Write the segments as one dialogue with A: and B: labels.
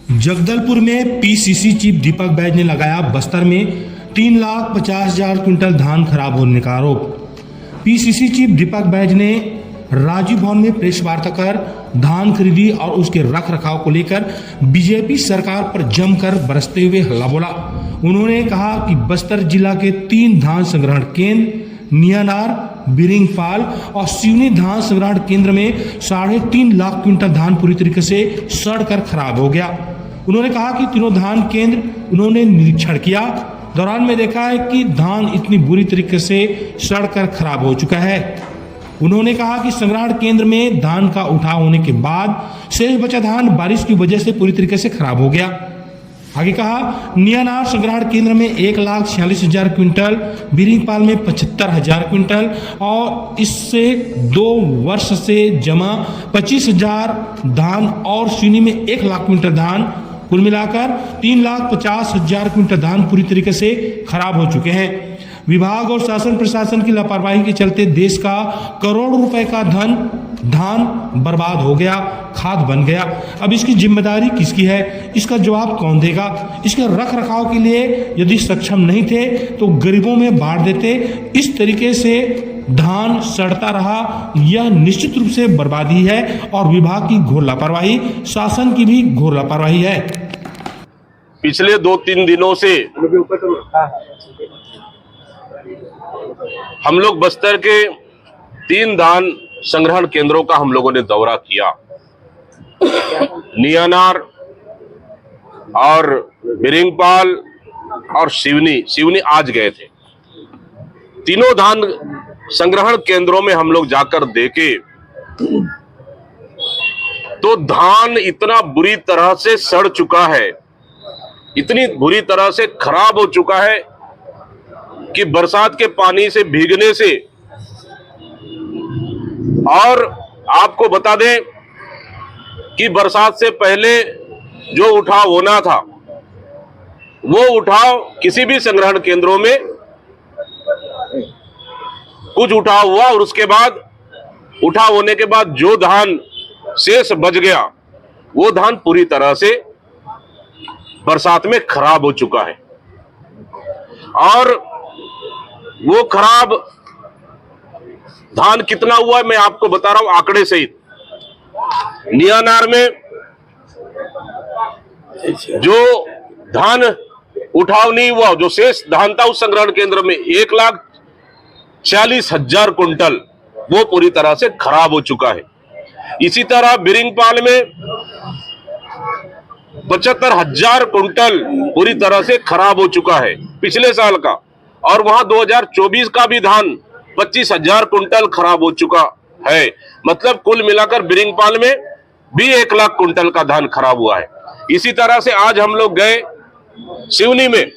A: जगदलपुर में PCC chief Deepak Baij ने लगाया बस्तर में 3,50,000 क्विंटल धान खराब होने का आरोप। पीसीसी चीफ दीपक बैज ने राजीव भवन में प्रेस वार्ता कर धान खरीदी और उसके रख रखाव को लेकर बीजेपी सरकार पर जमकर बरसते हुए हल्ला बोला। उन्होंने कहा कि बस्तर जिला के 3 धान संग्रहण केंद्र नियानार, बिरिंगपाल और सिवनी धान संग्रहण केंद्र में 3.5 लाख क्विंटल धान पूरी तरीके से सड़कर खराब हो गया। उन्होंने कहा कि तीनों धान केंद्र उन्होंने निरीक्षण किया, दौरान में देखा है कि धान इतनी बुरी तरीके से सड़कर खराब हो चुका है। उन्होंने कहा कि संग्रहण केंद्र में धान का उठाव होने के बाद शेष बचा धान बारिश की वजह से पूरी तरीके से खराब हो गया। आगे कहा, नियानार संग्रहण केंद्र में 1,46,000 क्विंटल, बिरिंगपाल में 75,000 क्विंटल और इससे 2 वर्ष से जमा 25,000 धान और सिवनी में 1 लाख क्विंटल धान, कुल मिलाकर 3,50,000 क्विंटल धान पूरी तरीके से खराब हो चुके हैं। विभाग और शासन प्रशासन की लापरवाही के चलते देश का करोड़ों रुपए का धान बर्बाद हो गया, खाद बन गया। अब इसकी जिम्मेदारी किसकी है? इसका जवाब कौन देगा? इसके रख रखाव के लिए यदि सक्षम नहीं थे तो गरीबों में बांट देते। इस तरीके से धान सड़ता रहा, यह निश्चित रूप से बर्बादी है और विभाग की घोर लापरवाही, शासन की भी घोर लापरवाही है।
B: पिछले 2-3 दिनों से हम लोग बस्तर के 3 धान संग्रहण केंद्रों का हम लोगों ने दौरा किया। नियानार और बिरिंगपाल और सिवनी आज गए थे। तीनों धान संग्रहण केंद्रों में हम लोग जाकर देखे तो धान इतना बुरी तरह से सड़ चुका है, इतनी बुरी तरह से खराब हो चुका है कि बरसात के पानी से भीगने से, और आपको बता दें कि बरसात से पहले जो उठाव होना था वो उठाव किसी भी संग्रहण केंद्रों में कुछ उठाव हुआ और उसके बाद उठाव होने के बाद जो धान शेष बच गया वो धान पूरी तरह से बरसात में खराब हो चुका है। और वो खराब धान कितना हुआ मैं आपको बता रहा हूं आंकड़े सहित। नियानार में जो धान उठाव नहीं हुआ, जो शेष धान था उस संग्रहण केंद्र में 1,40,000 क्विंटल वो पूरी तरह से खराब हो चुका है। इसी तरह बिरिंगपाल में 75,000 क्विंटल पूरी तरह से खराब हो चुका है पिछले साल का, और वहां 2024 का भी धान 25,000 क्विंटल खराब हो चुका है। मतलब कुल मिलाकर बिरिंगपाल में भी 1 लाख क्विंटल का धान खराब हुआ है। इसी तरह से आज हम लोग गए सिवनी में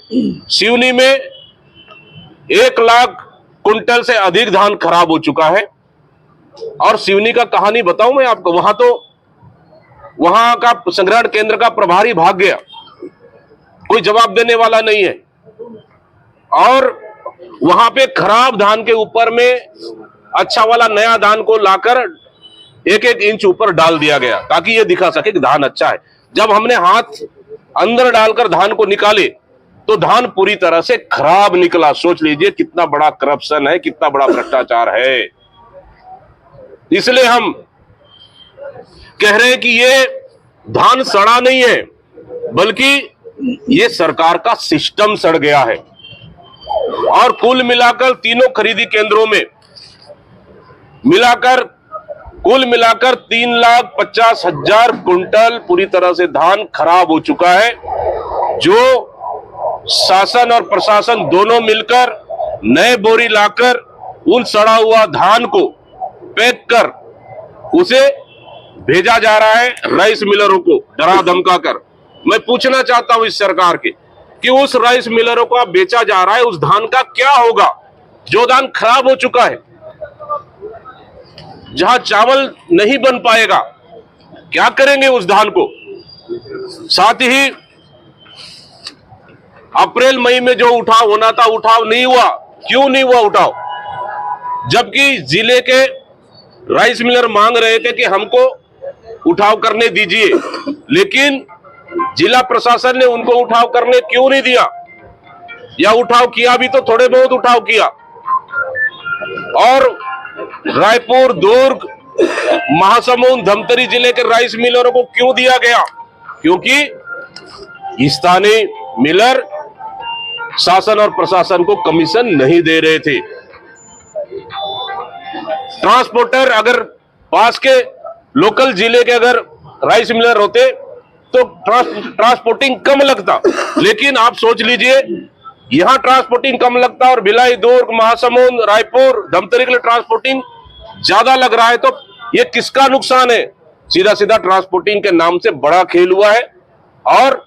B: 1 लाख क्विंटल से अधिक धान खराब हो चुका है। और सिवनी का कहानी बताऊं मैं आपको, वहां का संग्रहण केंद्र का प्रभारी भाग गया, कोई जवाब देने वाला नहीं है, और वहां पे खराब धान के ऊपर में अच्छा वाला नया धान को लाकर 1-1 इंच ऊपर डाल दिया गया ताकि ये दिखा सके कि धान अच्छा है। जब हमने हाथ अंदर डालकर धान को निकाले तो धान पूरी तरह से खराब निकला। सोच लीजिए कितना बड़ा करप्शन है, कितना बड़ा भ्रष्टाचार है। इसलिए हम कह रहे हैं कि ये धान सड़ा नहीं है, बल्कि ये सरकार का सिस्टम सड़ गया है। और कुल मिलाकर तीनों खरीदी केंद्रों में कुल मिलाकर 3,50,000 क्विंटल पूरी तरह से धान खराब हो चुका है, जो शासन और प्रशासन दोनों मिलकर नए बोरी लाकर उन सड़ा हुआ धान को पैक कर उसे भेजा जा रहा है राइस मिलरों को डरा धमका कर। मैं पूछना चाहता हूं इस सरकार के कि उस राइस मिलरों को बेचा जा रहा है, उस धान का क्या होगा जो धान खराब हो चुका है, जहां चावल नहीं बन पाएगा, क्या करेंगे उस धान को? साथ ही अप्रैल मई में जो उठाव होना था, उठाव नहीं हुआ। क्यों नहीं हुआ उठाव? जबकि जिले के राइस मिलर मांग रहे थे कि हमको उठाव करने दीजिए, लेकिन जिला प्रशासन ने उनको उठाव करने क्यों नहीं दिया, या उठाव किया भी तो थोड़े बहुत उठाव किया। और रायपुर, दुर्ग, महासमुंद, धमतरी जिले के राइस मिलरों को क्यों दिया गया? क्योंकि स्थानीय मिलर शासन और प्रशासन को कमीशन नहीं दे रहे थे। ट्रांसपोर्टर अगर पास के लोकल जिले के अगर राइस मिलर होते तो ट्रांसपोर्टिंग कम लगता, लेकिन आप सोच लीजिए यहां ट्रांसपोर्टिंग कम लगता और भिलाई, दुर्ग, महासमुंद, रायपुर, धमतरी के लिए ट्रांसपोर्टिंग ज्यादा लग रहा है। तो ये किसका नुकसान है? सीधा सीधा ट्रांसपोर्टिंग के नाम से बड़ा खेल हुआ है और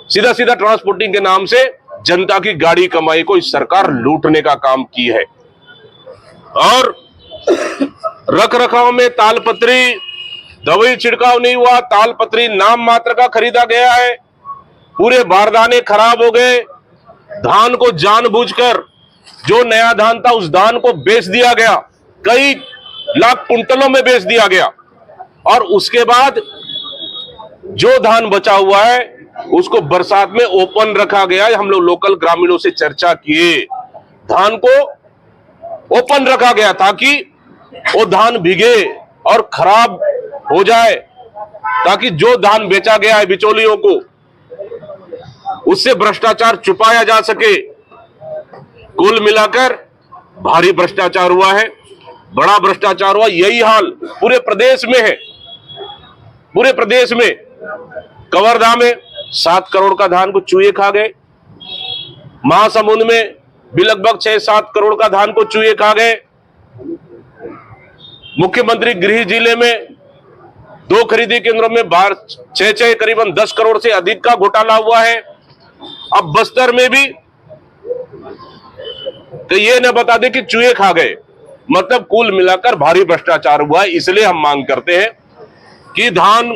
B: सीधा सीधा ट्रांसपोर्टिंग के नाम से जनता की गाड़ी कमाई को इस सरकार लूटने का काम की है। और रख रखाव में तालपत्री, दवाई छिड़काव नहीं हुआ, तालपत्री नाम मात्र का खरीदा गया है, पूरे बारदाने खराब हो गए, धान को जानबूझकर जो नया धान था उस धान को बेच दिया गया, कई लाख कुंटलों में बेच दिया गया। और उसके बाद जो धान बचा हुआ है उसको बरसात में ओपन रखा गया। हम लोग लोकल ग्रामीणों से चर्चा किए, धान को ओपन रखा गया ताकि वो धान भीगे और खराब हो जाए, ताकि जो धान बेचा गया है बिचौलियों को उससे भ्रष्टाचार छुपाया जा सके। कुल मिलाकर भारी भ्रष्टाचार हुआ है, बड़ा भ्रष्टाचार हुआ। यही हाल पूरे प्रदेश में है। पूरे प्रदेश में कवर्धा में 7 करोड़ का धान को चूहे खा गए, महासमुंद में भी लगभग 6-7 करोड़ का धान को चूहे खा गए, मुख्यमंत्री गृह जिले में 2 खरीदी केंद्रों में 6 करीबन 10 करोड़ से अधिक का घोटाला हुआ है। अब बस्तर में भी तो ये न बता दे कि चूहे खा गए, मतलब कुल मिलाकर भारी भ्रष्टाचार हुआ है। इसलिए हम मांग करते हैं कि धान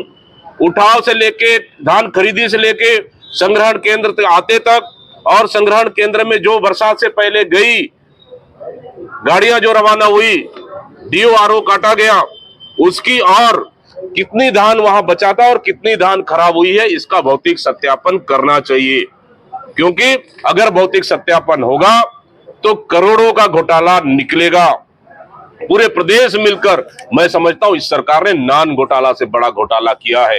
B: उठाव से लेके, धान खरीदी से लेके संग्रहण केंद्र तक आते तक, और संग्रहण केंद्र में जो बरसात से पहले गई गाड़ियां जो रवाना हुई, DORO काटा गया, उसकी और कितनी धान वहां बचा था और कितनी धान खराब हुई है इसका भौतिक सत्यापन करना चाहिए। क्योंकि अगर भौतिक सत्यापन होगा तो करोड़ों का घोटाला निकलेगा। पूरे प्रदेश मिलकर मैं समझता हूं इस सरकार ने नान घोटाला से बड़ा घोटाला किया है।